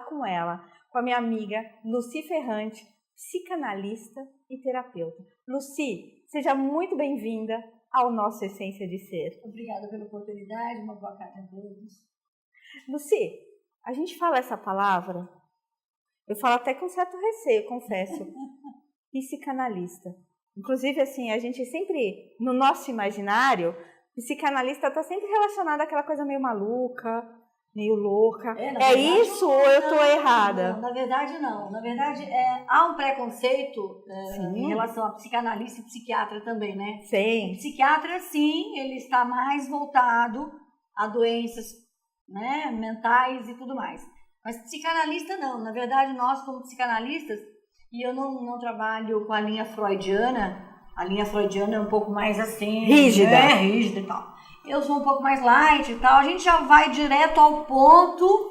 falar com ela, com a minha amiga Lucy Ferrante, psicanalista e terapeuta. Lucy, seja muito bem-vinda ao nosso Essência de Ser. Obrigada pela oportunidade, uma boa tarde a todos. Lucy, a gente fala essa palavra, eu falo até com certo receio, confesso, psicanalista. Inclusive, assim, a gente sempre, no nosso imaginário, psicanalista está sempre relacionado àquela coisa meio maluca, meio louca. Isso ou eu estou errada? Não, na verdade, não. Na verdade, há um preconceito em relação a psicanalista e psiquiatra também, né? Sim. O psiquiatra, sim, ele está mais voltado a doenças, né, mentais e tudo mais. Mas psicanalista, não. Na verdade, nós, como psicanalistas, e eu não trabalho com a linha freudiana. A linha freudiana é um pouco mais assim... Rígida. Rígida e tal. Eu sou um pouco mais light e tal. A gente já vai direto ao ponto.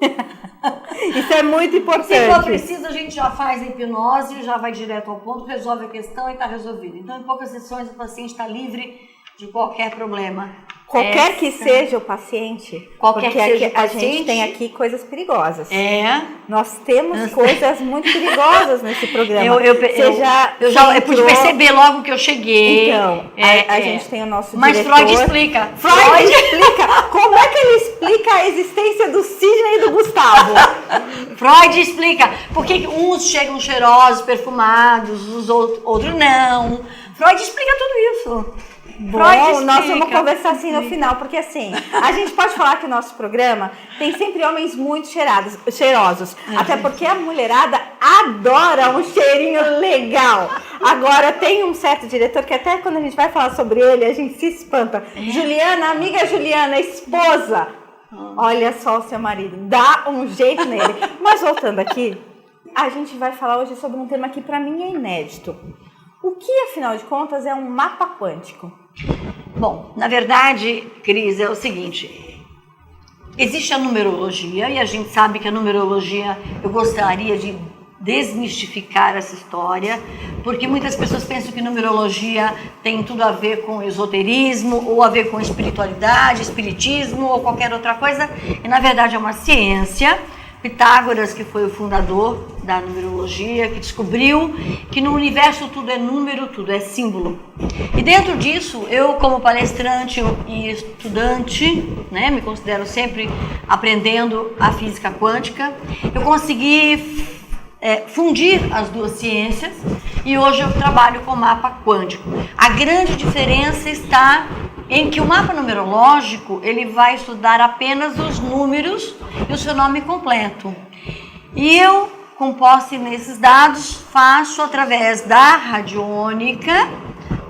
Isso é muito importante. Se for preciso, a gente já faz a hipnose, já vai direto ao ponto, resolve a questão e está resolvido. Então, em poucas sessões, o paciente está livre de qualquer problema. Qualquer que seja o paciente, qualquer que seja o paciente, a gente tem aqui coisas perigosas. Nós temos Nossa. Coisas muito perigosas nesse programa. Eu pude perceber logo que eu cheguei. Então, a gente tem o nosso Mas diretor. Freud explica. Freud explica. Como é que ele explica a existência do Sidney e do Gustavo? Freud explica por que uns chegam cheirosos, perfumados, os outros não. Freud explica tudo isso. Bom, nós vamos conversar assim no final, porque assim, a gente pode falar que o nosso programa tem sempre homens muito cheirosos, até porque a mulherada adora um cheirinho legal. Agora, tem um certo diretor que até quando a gente vai falar sobre ele, a gente se espanta. Juliana, amiga Juliana, esposa, olha só o seu marido, dá um jeito nele. Mas voltando aqui, a gente vai falar hoje sobre um tema que para mim é inédito. O que, afinal de contas, é um mapa quântico? Bom, na verdade, Cris, é o seguinte, existe a numerologia e a gente sabe que a numerologia, eu gostaria de desmistificar essa história, porque muitas pessoas pensam que numerologia tem tudo a ver com esoterismo, ou a ver com espiritualidade, espiritismo, ou qualquer outra coisa, e na verdade é uma ciência. Pitágoras, que foi o fundador da numerologia, que descobriu que no universo tudo é número, tudo é símbolo. E dentro disso, eu como palestrante e estudante, né, me considero sempre aprendendo a física quântica, eu consegui fundir as duas ciências e hoje eu trabalho com mapa quântico. A grande diferença está em que o mapa numerológico, ele vai estudar apenas os números e o seu nome completo. E eu, com posse nesses dados, faço através da radiônica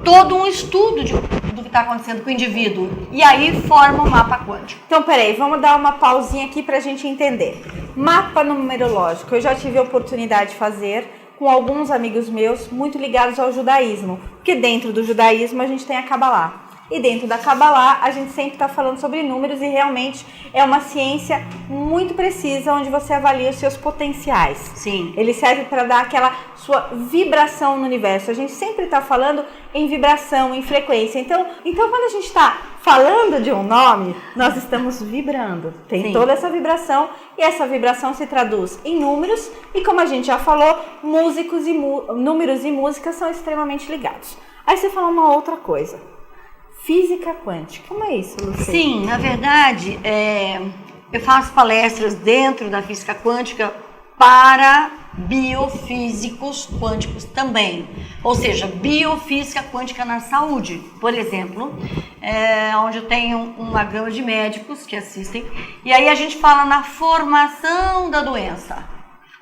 todo um estudo do que está acontecendo com o indivíduo. E aí forma o mapa quântico. Então, peraí, vamos dar uma pausinha aqui para a gente entender. Mapa numerológico, eu já tive a oportunidade de fazer com alguns amigos meus muito ligados ao judaísmo. Porque dentro do judaísmo a gente tem a Kabbalah. E dentro da Kabbalah, a gente sempre está falando sobre números e realmente é uma ciência muito precisa, onde você avalia os seus potenciais. Sim. Ele serve para dar aquela sua vibração no universo. A gente sempre está falando em vibração, em frequência. Então quando a gente está falando de um nome, nós estamos vibrando. Tem toda essa vibração e essa vibração se traduz em números. E como a gente já falou, números e música são extremamente ligados. Aí você fala uma outra coisa. Física quântica, como é isso, Lucy? Sim, na verdade, eu faço palestras dentro da física quântica para biofísicos quânticos também. Ou seja, biofísica quântica na saúde, por exemplo, onde eu tenho uma gama de médicos que assistem. E aí a gente fala na formação da doença.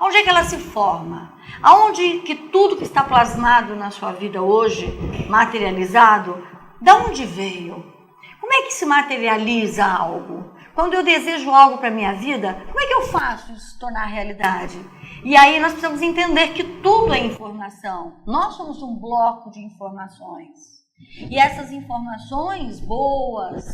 Onde é que ela se forma? Aonde que tudo que está plasmado na sua vida hoje, materializado, da onde veio? Como é que se materializa algo? Quando eu desejo algo para a minha vida, como é que eu faço isso se tornar realidade? E aí nós precisamos entender que tudo é informação. Nós somos um bloco de informações. E essas informações boas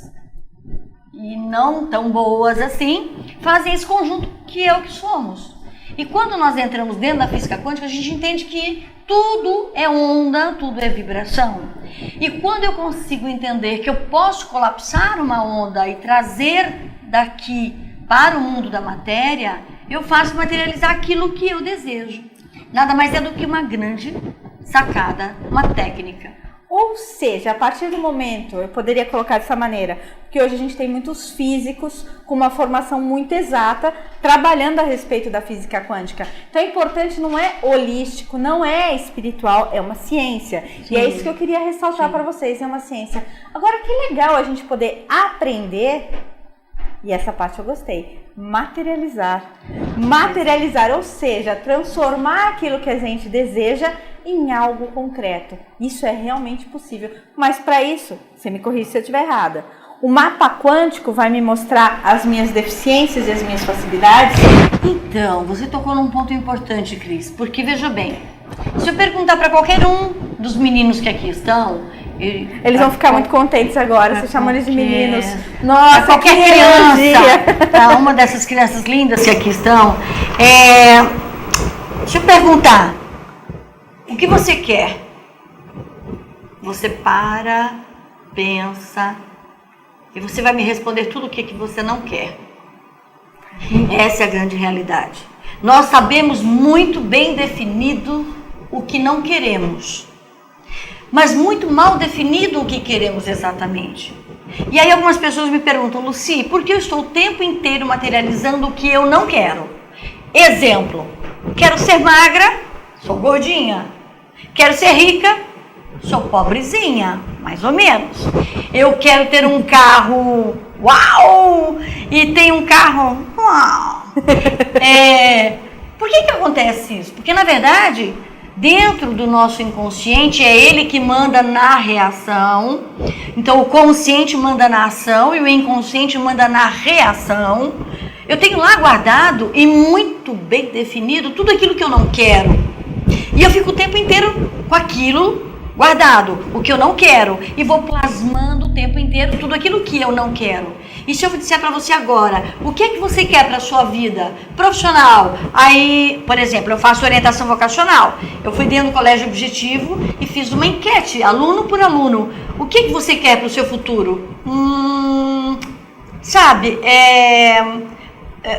e não tão boas assim, fazem esse conjunto que é o que somos. E quando nós entramos dentro da física quântica, a gente entende que tudo é onda, tudo é vibração. E quando eu consigo entender que eu posso colapsar uma onda e trazer daqui para o mundo da matéria, eu faço materializar aquilo que eu desejo. Nada mais é do que uma grande sacada, uma técnica. Ou seja, a partir do momento, eu poderia colocar dessa maneira, porque hoje a gente tem muitos físicos com uma formação muito exata, trabalhando a respeito da física quântica. Então é importante, não é holístico, não é espiritual, é uma ciência. Sim. E é isso que eu queria ressaltar para vocês, é uma ciência. Agora, que legal a gente poder aprender, e essa parte eu gostei, materializar. Materializar, ou seja, transformar aquilo que a gente deseja em algo concreto. Isso é realmente possível. Mas para isso, você me corrige se eu estiver errada, o mapa quântico vai me mostrar as minhas deficiências e as minhas facilidades? Então, você tocou num ponto importante, Cris, porque veja bem, se eu perguntar para qualquer um dos meninos que aqui estão, eles vão ficar muito contentes agora, você chama eles de meninos. Nossa, qualquer criança, uma dessas crianças lindas que aqui estão, deixa eu perguntar, o que você quer? Você para, pensa, e você vai me responder tudo o que você não quer. Essa é a grande realidade. Nós sabemos muito bem definido o que não queremos, mas muito mal definido o que queremos exatamente. E aí algumas pessoas me perguntam, Lucy, por que eu estou o tempo inteiro materializando o que eu não quero? Exemplo, quero ser magra, sou gordinha. Quero ser rica, sou pobrezinha, mais ou menos. Eu quero ter um carro, uau! E tem um carro, uau! Por que acontece isso? Porque, na verdade, dentro do nosso inconsciente, é ele que manda na reação. Então, o consciente manda na ação e o inconsciente manda na reação. Eu tenho lá guardado e muito bem definido tudo aquilo que eu não quero. E eu fico o tempo inteiro com aquilo guardado, o que eu não quero. E vou plasmando o tempo inteiro tudo aquilo que eu não quero. E se eu disser para você agora, o que é que você quer para a sua vida profissional? Aí, por exemplo, eu faço orientação vocacional. Eu fui dentro do Colégio Objetivo e fiz uma enquete, aluno por aluno. O que é que você quer para o seu futuro?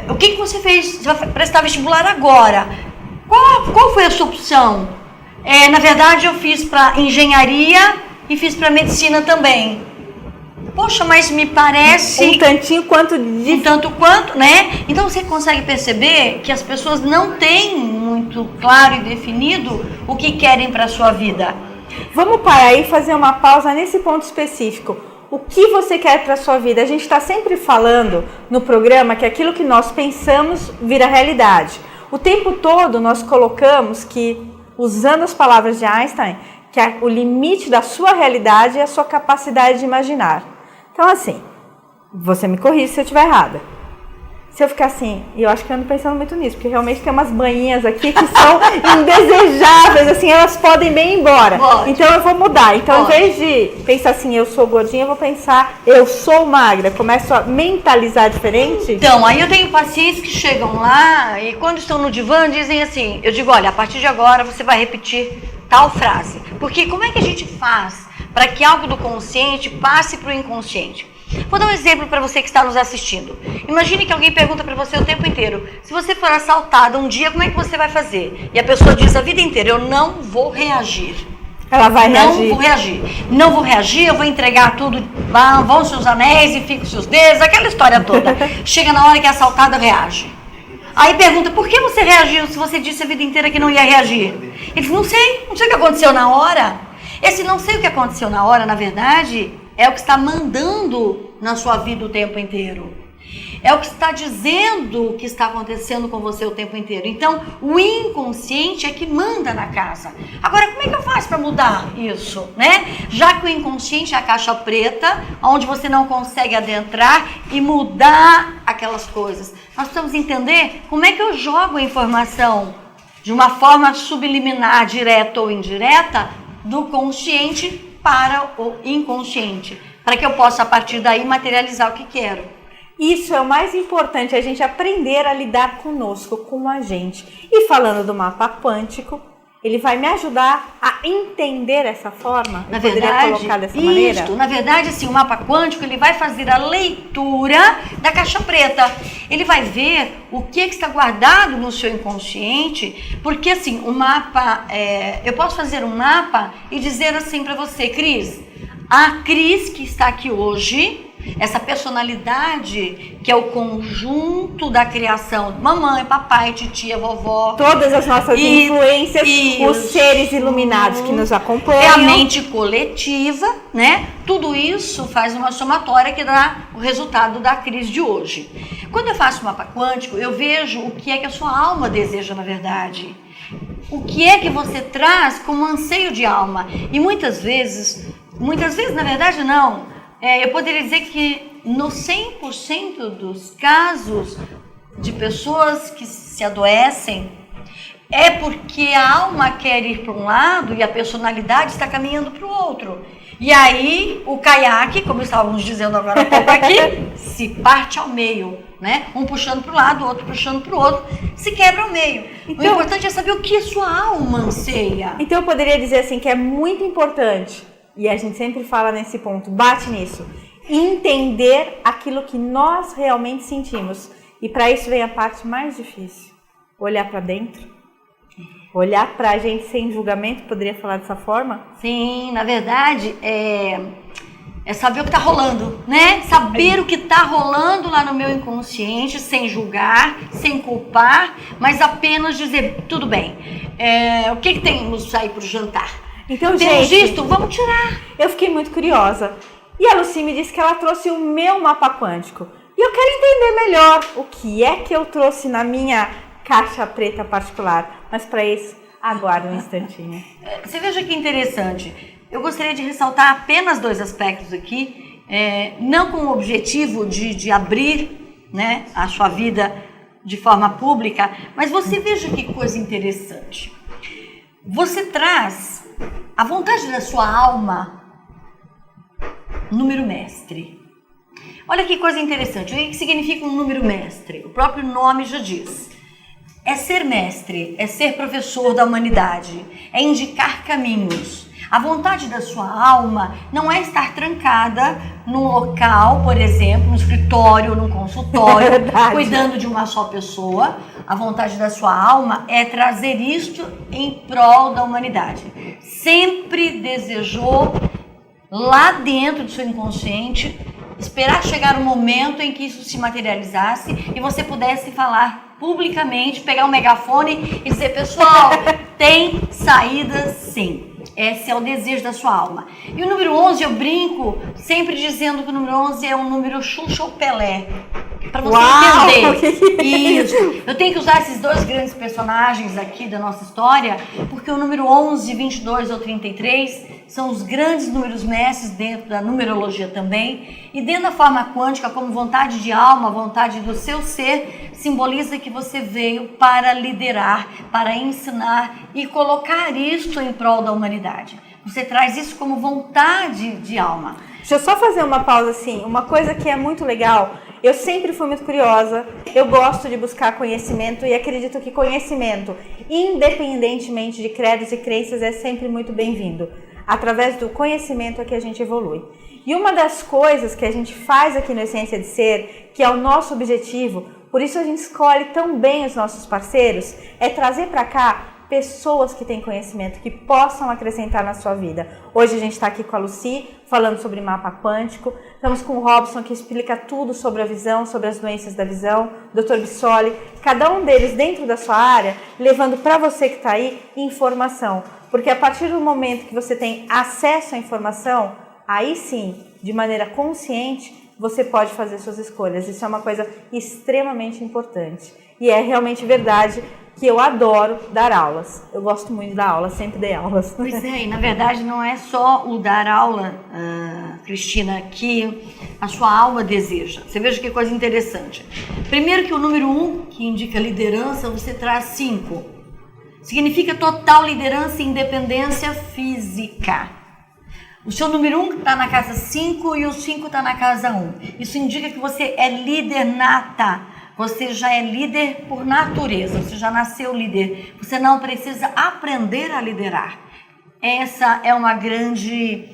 O que você fez? Você vai prestar vestibular agora. Qual foi a sua opção? Na verdade, eu fiz para engenharia e fiz para medicina também. Poxa, mas me parece... Um tantinho quanto... Um tanto quanto, né? Então, você consegue perceber que as pessoas não têm muito claro e definido o que querem para a sua vida. Vamos parar aí e fazer uma pausa nesse ponto específico. O que você quer para a sua vida? A gente está sempre falando no programa que aquilo que nós pensamos vira realidade. O tempo todo nós colocamos que, usando as palavras de Einstein, que o limite da sua realidade é a sua capacidade de imaginar. Então, assim, você me corrige se eu estiver errada. Se eu ficar assim, e eu acho que eu ando pensando muito nisso, porque realmente tem umas banhinhas aqui que são indesejáveis, assim, elas podem bem ir embora. Pode. Então eu vou mudar. Então, em vez de pensar assim, eu sou gordinha, eu vou pensar, eu sou magra. Começo a mentalizar diferente. Então, aí eu tenho pacientes que chegam lá e quando estão no divã dizem assim, eu digo, olha, a partir de agora você vai repetir tal frase. Porque como é que a gente faz para que algo do consciente passe para o inconsciente? Vou dar um exemplo para você que está nos assistindo. Imagine que alguém pergunta para você o tempo inteiro, se você for assaltada um dia, como é que você vai fazer? E a pessoa diz a vida inteira, eu não vou reagir. Ela vai reagir. Não vou reagir. Não vou reagir, eu vou entregar tudo, vão seus anéis e fica os seus dedos, aquela história toda. Chega na hora que a assaltada reage. Aí pergunta, por que você reagiu se você disse a vida inteira que não ia reagir? Ele diz, não sei o que aconteceu na hora. Esse não sei o que aconteceu na hora, na verdade, é o que está mandando na sua vida o tempo inteiro. É o que está dizendo o que está acontecendo com você o tempo inteiro. Então, o inconsciente é que manda na casa. Agora, como é que eu faço para mudar isso, né? Já que o inconsciente é a caixa preta, onde você não consegue adentrar e mudar aquelas coisas. Nós precisamos entender como é que eu jogo a informação de uma forma subliminar, direta ou indireta, do consciente para o inconsciente, para que eu possa, a partir daí, materializar o que quero. Isso é o mais importante, a gente aprender a lidar conosco, com a gente. E falando do mapa quântico, Ele vai me ajudar a entender essa forma? Na verdade, colocar dessa maneira? Na verdade, assim, o mapa quântico, ele vai fazer a leitura da caixa preta. Ele vai ver o que está guardado no seu inconsciente, porque assim, o mapa, eu posso fazer um mapa e dizer assim para você, Cris, a Cris que está aqui hoje, essa personalidade que é o conjunto da criação, mamãe, papai, titia, vovó, todas as nossas influências, os seres iluminados que nos acompanham, é a mente coletiva, né? Tudo isso faz uma somatória que dá o resultado da crise de hoje. Quando eu faço o mapa quântico, eu vejo o que é que a sua alma deseja na verdade. O que é que você traz como anseio de alma. E muitas vezes na verdade não, eu poderia dizer que no 100% dos casos de pessoas que se adoecem, é porque a alma quer ir para um lado e a personalidade está caminhando para o outro. E aí o caiaque, como estávamos dizendo agora há pouco aqui, se parte ao meio, né? Um puxando para o lado, o outro puxando para o outro, se quebra ao meio. Então, o importante é saber o que a sua alma anseia. Então eu poderia dizer assim que é muito importante, e a gente sempre fala nesse ponto, bate nisso, entender aquilo que nós realmente sentimos. E para isso vem a parte mais difícil, olhar para dentro, olhar para a gente sem julgamento, poderia falar dessa forma? Sim, na verdade, é saber o que está rolando, né? Saber o que está rolando lá no meu inconsciente, sem julgar, sem culpar, mas apenas dizer, tudo bem, o que temos aí para o jantar? Então, temos gente, isto? Vamos tirar. Eu fiquei muito curiosa. E a Lucy me disse que ela trouxe o meu mapa quântico. E eu quero entender melhor o que é que eu trouxe na minha caixa preta particular. Mas para isso, aguarde um instantinho. Você veja que interessante. Eu gostaria de ressaltar apenas 2 aspectos aqui, não com o objetivo de abrir, né, a sua vida de forma pública, mas você veja que coisa interessante. Você traz a vontade da sua alma, número mestre. Olha que coisa interessante. O que significa um número mestre? O próprio nome já diz. É ser mestre, é ser professor da humanidade, é indicar caminhos. A vontade da sua alma não é estar trancada num local, por exemplo, num escritório, num consultório, cuidando de uma só pessoa. A vontade da sua alma é trazer isto em prol da humanidade. Sempre desejou, lá dentro do seu inconsciente, esperar chegar o momento em que isso se materializasse e você pudesse falar publicamente, pegar um megafone e dizer, pessoal, tem saída sim. Esse é o desejo da sua alma. E o número 11, eu brinco sempre dizendo que o número 11 é um número Xuxa ou Pelé. Para você entender. Isso. Eu tenho que usar esses 2 grandes personagens aqui da nossa história, porque o número 11, 22 ou 33 são os grandes números mestres dentro da numerologia também. E dentro da forma quântica, como vontade de alma, vontade do seu ser, simboliza que você veio para liderar, para ensinar e colocar isso em prol da humanidade. Você traz isso como vontade de alma. Deixa eu só fazer uma pausa assim. Uma coisa que é muito legal, eu sempre fui muito curiosa, eu gosto de buscar conhecimento e acredito que conhecimento, independentemente de credos e crenças, é sempre muito bem-vindo. Através do conhecimento é que a gente evolui. E uma das coisas que a gente faz aqui no Essência de Ser, que é o nosso objetivo, por isso a gente escolhe tão bem os nossos parceiros, é trazer para cá pessoas que têm conhecimento, que possam acrescentar na sua vida. Hoje a gente está aqui com a Lucy, falando sobre mapa quântico. Estamos com o Robson, que explica tudo sobre a visão, sobre as doenças da visão. Dr. Bissoli, cada um deles dentro da sua área, levando para você que está aí informação. Porque a partir do momento que você tem acesso à informação, aí sim, de maneira consciente, você pode fazer suas escolhas. Isso é uma coisa extremamente importante. E é realmente verdade que eu adoro dar aulas. Eu gosto muito de dar aulas, sempre dei aulas. Pois é, e na verdade não é só o dar aula, Cristina, que a sua alma deseja. Você veja que coisa interessante. Primeiro que o número 1, que indica liderança, você traz 5. Significa total liderança e independência física. O seu número 1 está na casa 5 e o 5 está na casa 1. Isso indica que você é líder nata. você já é líder por natureza, você já nasceu líder. Você não precisa aprender a liderar. Essa é uma grande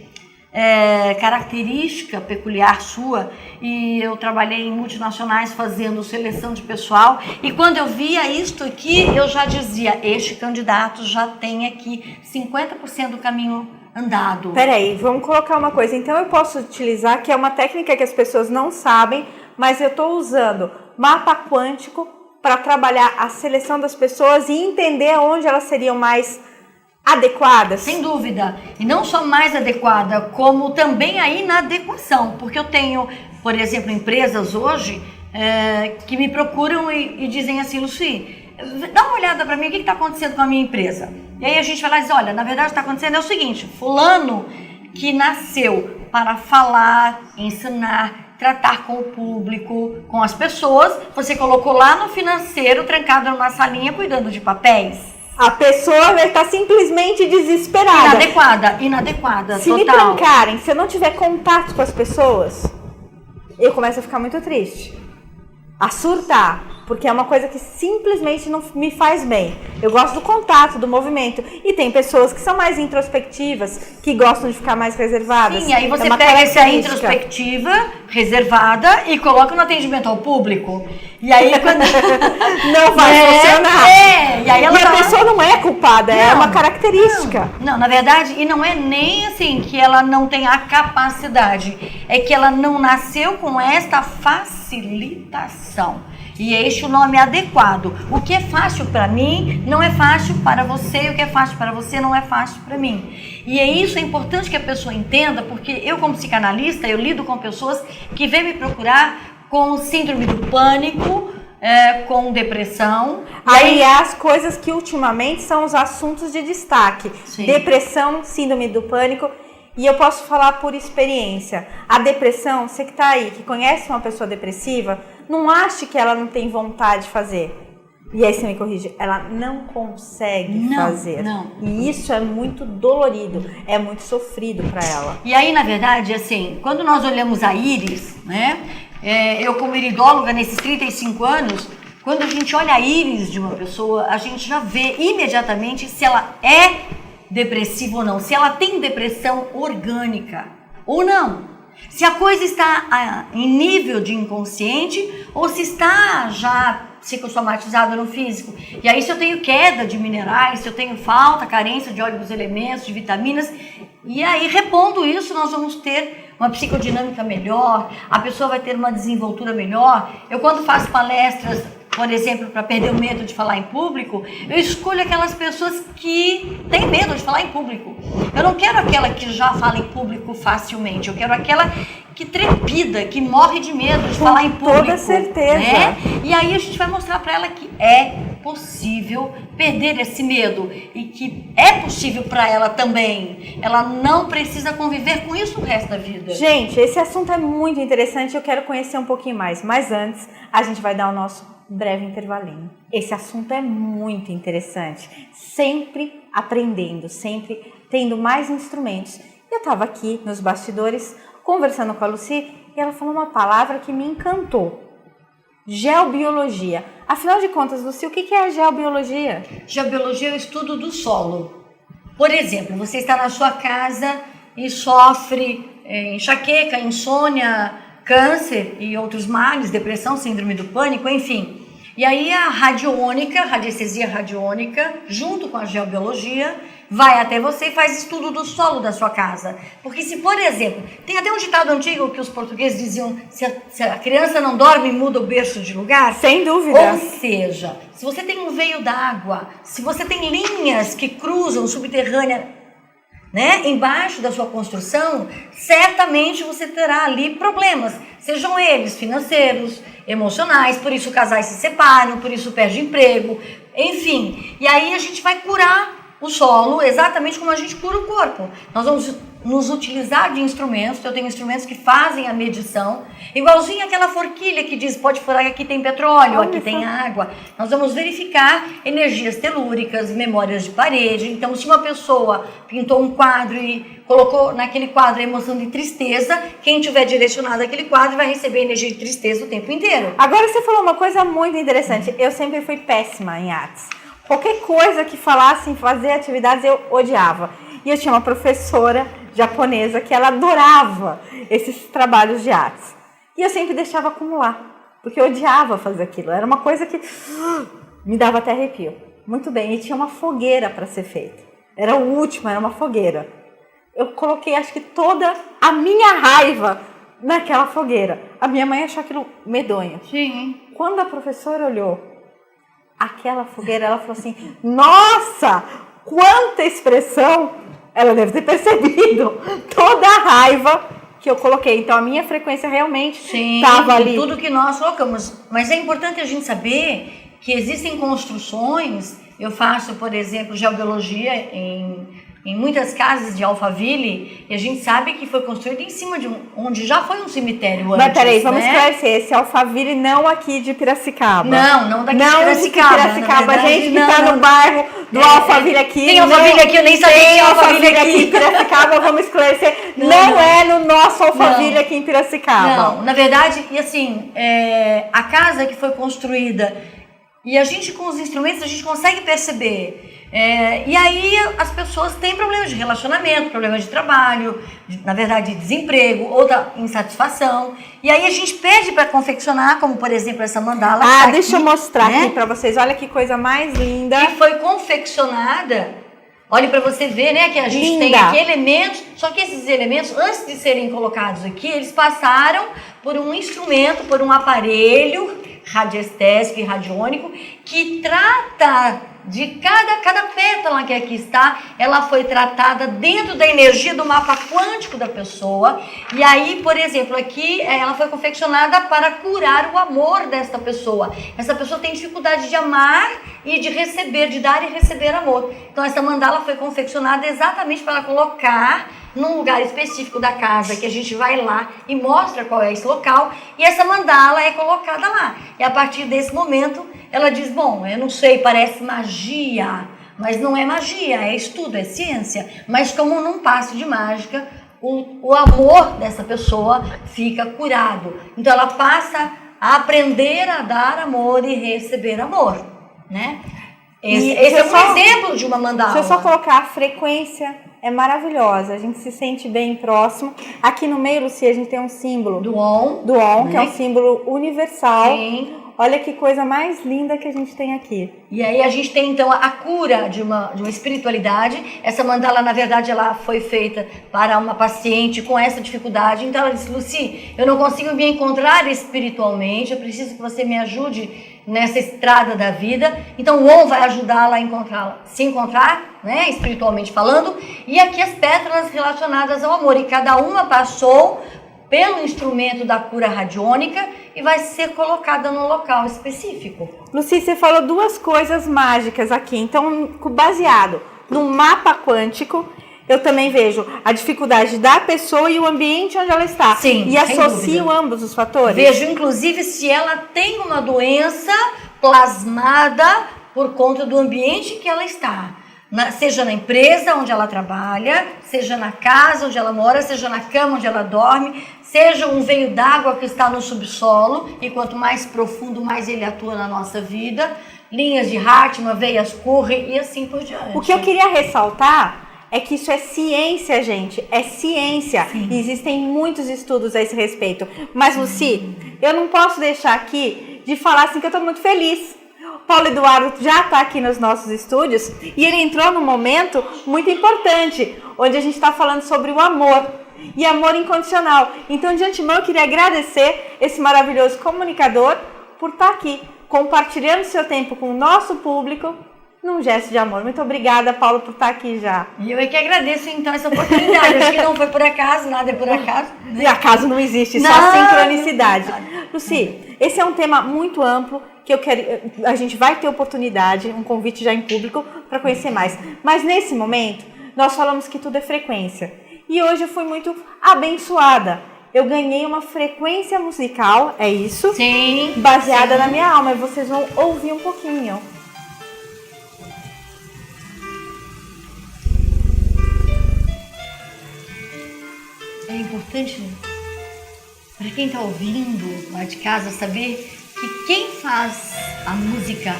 característica peculiar sua, e eu trabalhei em multinacionais fazendo seleção de pessoal, e quando eu via isto aqui, eu já dizia, este candidato já tem aqui 50% do caminho andado. Peraí, vamos colocar uma coisa. Então eu posso utilizar, que é uma técnica que as pessoas não sabem, mas eu estou usando mapa quântico para trabalhar a seleção das pessoas e entender onde elas seriam mais adequadas? Sem dúvida. E não só mais adequada, como também a inadequação. Porque eu tenho, por exemplo, empresas hoje que me procuram e dizem assim, Lucy, dá uma olhada para mim, o que está acontecendo com a minha empresa? E aí a gente vai lá e diz, olha, na verdade está acontecendo é o seguinte, fulano que nasceu para falar, ensinar, tratar com o público, com as pessoas, você colocou lá no financeiro, trancado numa salinha, cuidando de papéis. A pessoa vai estar simplesmente desesperada. Inadequada, se total. Me trancarem, se eu não tiver contato com as pessoas, eu começo a ficar muito triste. A surtar. Porque é uma coisa que simplesmente não me faz bem. Eu gosto do contato, do movimento. E tem pessoas que são mais introspectivas, que gostam de ficar mais reservadas. Sim, aí você pega essa introspectiva, reservada, e coloca no atendimento ao público. E aí quando... não vai funcionar. E aí ela a pessoa não é culpada, é uma característica. Não, na verdade, e não é nem assim que ela não tem a capacidade. É que ela não nasceu com esta facilitação. E este é o nome adequado. O que é fácil para mim não é fácil para você, e o que é fácil para você não é fácil para mim. E isso é importante que a pessoa entenda, porque eu, como psicanalista, eu lido com pessoas que vêm me procurar com síndrome do pânico, com depressão. Aliás, coisas que ultimamente são os assuntos de destaque. Sim. Depressão, síndrome do pânico. E eu posso falar por experiência. A depressão, você que está aí, que conhece uma pessoa depressiva, não ache que ela não tem vontade de fazer. E aí você me corrige, ela não consegue fazer. Não. E isso é muito dolorido, é muito sofrido para ela. E aí, na verdade, assim, quando nós olhamos a íris, né? Eu como iridóloga nesses 35 anos, quando a gente olha a íris de uma pessoa, a gente já vê imediatamente se ela é depressiva ou não, se ela tem depressão orgânica ou não, se a coisa está em nível de inconsciente ou se está já psicossomatizada no físico. E aí se eu tenho queda de minerais, se eu tenho falta, carência de óleo dos elementos, de vitaminas, e aí repondo isso nós vamos ter uma psicodinâmica melhor, a pessoa vai ter uma desenvoltura melhor. Eu quando faço palestras, por exemplo, para perder o medo de falar em público, eu escolho aquelas pessoas que têm medo de falar em público. Eu não quero aquela que já fala em público facilmente, eu quero aquela que trepida, que morre de medo de falar em público. Com toda certeza. Né? E aí a gente vai mostrar para ela que é possível perder esse medo e que é possível para ela também. Ela não precisa conviver com isso o resto da vida. Gente, esse assunto é muito interessante, eu quero conhecer um pouquinho mais. Mas antes, a gente vai dar o nosso breve intervalinho. Esse assunto é muito interessante. Sempre aprendendo, sempre tendo mais instrumentos. Eu estava aqui nos bastidores conversando com a Lucy e ela falou uma palavra que me encantou. Geobiologia. Afinal de contas, Lucy, o que é a geobiologia? Geobiologia é o estudo do solo. Por exemplo, você está na sua casa e sofre enxaqueca, insônia, câncer e outros males, depressão, síndrome do pânico, enfim. E aí a radiestesia radiônica, junto com a geobiologia, vai até você e faz estudo do solo da sua casa. Porque se, por exemplo, tem até um ditado antigo que os portugueses diziam, se a criança não dorme, muda o berço de lugar. Sem dúvida. Ou seja, se você tem um veio d'água, se você tem linhas que cruzam subterrânea, né, embaixo da sua construção, certamente você terá ali problemas, sejam eles financeiros, emocionais, por isso casais se separam, por isso perde emprego, enfim. E aí a gente vai curar o solo exatamente como a gente cura o corpo. Nós vamos nos utilizar de instrumentos, eu tenho instrumentos que fazem a medição, igualzinho aquela forquilha que diz, pode furar que aqui tem petróleo, aqui tem água. Nós vamos verificar energias telúricas, memórias de parede. Então, se uma pessoa pintou um quadro e colocou naquele quadro a emoção de tristeza, quem tiver direcionado aquele quadro vai receber energia de tristeza o tempo inteiro. Agora você falou uma coisa muito interessante, eu sempre fui péssima em artes. Qualquer coisa que falasse em fazer atividades eu odiava. E eu tinha uma professora japonesa que ela adorava esses trabalhos de artes. E eu sempre deixava acumular, porque eu odiava fazer aquilo. Era uma coisa que me dava até arrepio. Muito bem, e tinha uma fogueira para ser feita. Era o último, era uma fogueira. Eu coloquei, acho que toda a minha raiva naquela fogueira. A minha mãe achou aquilo medonho. Sim. Quando a professora olhou aquela fogueira, ela falou assim, nossa, quanta expressão! Ela deve ter percebido toda a raiva que eu coloquei. Então, a minha frequência realmente estava ali. Tudo que nós colocamos. Mas é importante a gente saber que existem construções. Eu faço, por exemplo, geobiologia em muitas casas de Alphaville, e a gente sabe que foi construído em cima de onde já foi um cemitério antes. Mas peraí, vamos esclarecer. Esse Alphaville não aqui de Piracicaba. Não daqui de Piracicaba. De Piracicaba. A gente que está no bairro do Alphaville aqui. Tem Alphaville aqui, eu nem sabia que tinha Alphaville aqui em Piracicaba, vamos esclarecer. Não é no nosso Alphaville aqui em Piracicaba. Não, na verdade, e assim, a casa que foi construída, e a gente com os instrumentos, a gente consegue perceber. E aí as pessoas têm problemas de relacionamento, problemas de trabalho, na verdade de desemprego, outra insatisfação. E aí a gente pede para confeccionar, como por exemplo essa mandala. Deixa eu mostrar aqui para vocês. Olha que coisa mais linda. Que foi confeccionada. Olha para você ver, né, que a gente tem aqui elementos, só que esses elementos, antes de serem colocados aqui, eles passaram por um instrumento, por um aparelho radiestésico e radiônico que trata de cada pétala que aqui está, ela foi tratada dentro da energia do mapa quântico da pessoa. E aí, por exemplo, aqui ela foi confeccionada para curar o amor desta pessoa. Essa pessoa tem dificuldade de amar e de receber, de dar e receber amor. Então essa mandala foi confeccionada exatamente para colocar num lugar específico da casa, que a gente vai lá e mostra qual é esse local, e essa mandala é colocada lá. E a partir desse momento, ela diz, bom, eu não sei, parece magia, mas não é magia, é estudo, é ciência. Mas como num passe de mágica, o amor dessa pessoa fica curado. Então ela passa a aprender a dar amor e receber amor, né? Esse é um exemplo de uma mandala. Deixa eu só colocar a frequência. É maravilhosa, a gente se sente bem próximo. Aqui no meio, Lucia, a gente tem um símbolo do ON, né? Que é um símbolo universal. Sim. Olha que coisa mais linda que a gente tem aqui. E aí a gente tem então a cura de uma espiritualidade. Essa mandala, na verdade, ela foi feita para uma paciente com essa dificuldade. Então ela disse, Lucy, eu não consigo me encontrar espiritualmente, eu preciso que você me ajude nessa estrada da vida. Então o ON vai ajudá-la a se encontrar, né, espiritualmente falando. E aqui as pétalas relacionadas ao amor. E cada uma passou pelo instrumento da cura radiônica e vai ser colocada num local específico. Lucy, você falou duas coisas mágicas aqui. Então, baseado no mapa quântico, eu também vejo a dificuldade da pessoa e o ambiente onde ela está. Sim, e associo ambos os fatores? Vejo, inclusive, se ela tem uma doença plasmada por conta do ambiente que ela está. Seja na empresa onde ela trabalha, seja na casa onde ela mora, seja na cama onde ela dorme, seja um veio d'água que está no subsolo, e quanto mais profundo, mais ele atua na nossa vida, linhas de Hartmann, veias Curry e assim por diante. O que eu queria ressaltar é que isso é ciência, gente, é ciência. Sim. Existem muitos estudos a esse respeito. Mas, Lucy, eu não posso deixar aqui de falar assim que eu estou muito feliz. Paulo Eduardo já está aqui nos nossos estúdios e ele entrou num momento muito importante, onde a gente está falando sobre o amor e amor incondicional. Então, de antemão, eu queria agradecer esse maravilhoso comunicador por estar aqui, compartilhando seu tempo com o nosso público num gesto de amor. Muito obrigada, Paulo, por estar aqui já. E eu é que agradeço, então, essa oportunidade. Acho que não foi por acaso, nada é por acaso. E acaso não existe, só sincronicidade. Lucy, esse é um tema muito amplo que a gente vai ter oportunidade, um convite já em público para conhecer mais. Mas nesse momento, nós falamos que tudo é frequência. E hoje eu fui muito abençoada. Eu ganhei uma frequência musical, é isso? Sim. Baseada na minha alma. E vocês vão ouvir um pouquinho. É importante para quem está ouvindo lá de casa saber que quem faz a música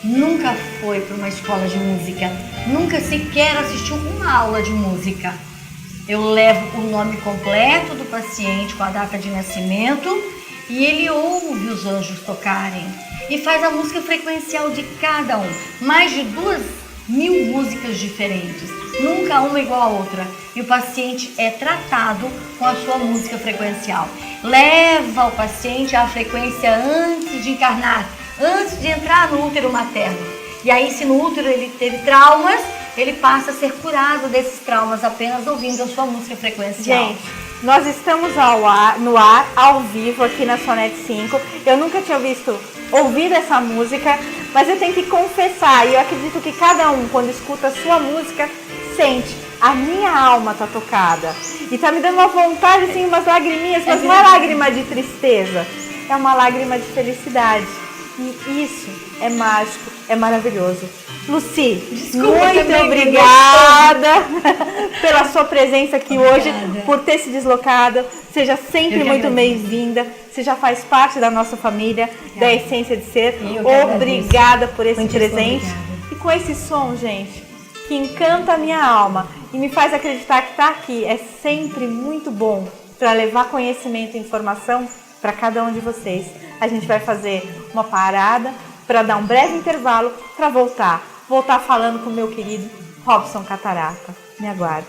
nunca foi para uma escola de música, nunca sequer assistiu uma aula de música. Eu levo o nome completo do paciente com a data de nascimento e ele ouve os anjos tocarem e faz a música frequencial de cada um. Mais de 2.000 músicas diferentes, nunca uma igual a outra. E o paciente é tratado com a sua música frequencial. Leva o paciente à frequência antes de encarnar, antes de entrar no útero materno. E aí, se no útero ele teve traumas, ele passa a ser curado desses traumas apenas ouvindo a sua música frequencial. Gente, nós estamos no ar, ao vivo, aqui na Sonet 5. Eu nunca tinha ouvido essa música, mas eu tenho que confessar, e eu acredito que cada um, quando escuta a sua música, sente, a minha alma tá tocada. E tá me dando uma vontade, assim, umas lagriminhas, mas não é lágrima de tristeza, é uma lágrima de felicidade. E isso é mágico, é maravilhoso. Lucy, muito obrigada pela sua presença aqui hoje, por ter se deslocado. Seja sempre muito bem-vinda. Você já faz parte da nossa família, da Essência de Ser. Obrigada por esse presente. E com esse som, gente, que encanta a minha alma e me faz acreditar que estar aqui é sempre muito bom para levar conhecimento e informação para cada um de vocês. A gente vai fazer uma parada para dar um breve intervalo para voltar falando com o meu querido Robson Catarata. Me aguarde.